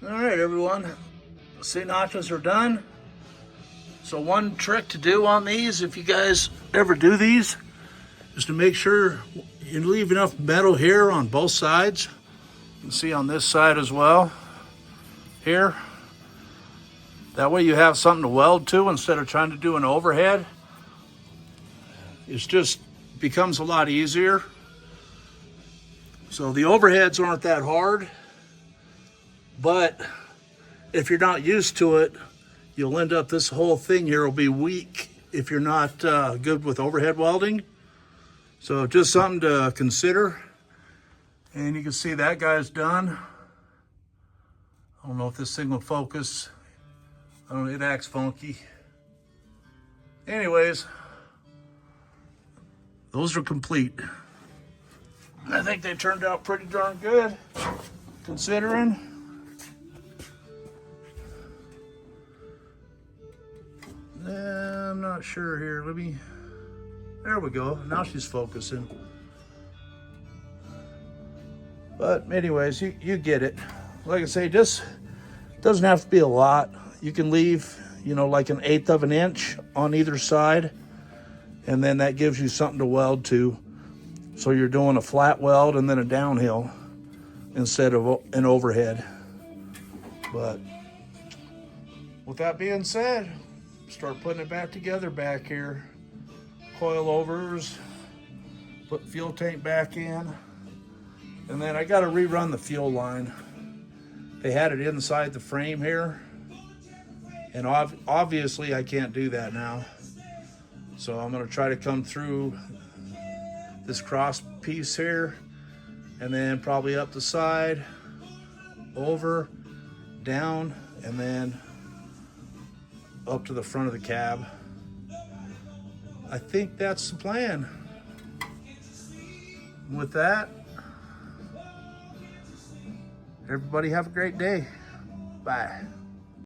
All right, everyone, C-Notches are done. So one trick to do on these, if you guys ever do these, is to make sure you leave enough metal here on both sides. You can see on this side as well, here. That way you have something to weld to instead of trying to do an overhead. It just becomes a lot easier. So the overheads aren't that hard, but if you're not used to it, you'll end up, this whole thing here will be weak if you're not good with overhead welding. So just something to consider. And you can see that guy's done. I don't know if this thing will focus. I don't know, it acts funky. Anyways, those are complete. I think they turned out pretty darn good, considering. I'm not sure here. Let me, there we go. Now she's focusing. But anyways, you get it. Like I say, this doesn't have to be a lot. You can leave, you know, like 1/8 of an inch on either side, and then that gives you something to weld to. So you're doing a flat weld and then a downhill instead of an overhead. But with that being said, start putting it back together back here. Coilovers, put fuel tank back in, and then I got to rerun the fuel line. They had it inside the frame here, and obviously I can't do that now. So I'm going to try to come through this cross piece here, and then probably up the side, over, down, and then up to the front of the cab. I think that's the plan. With that, everybody have a great day. Bye.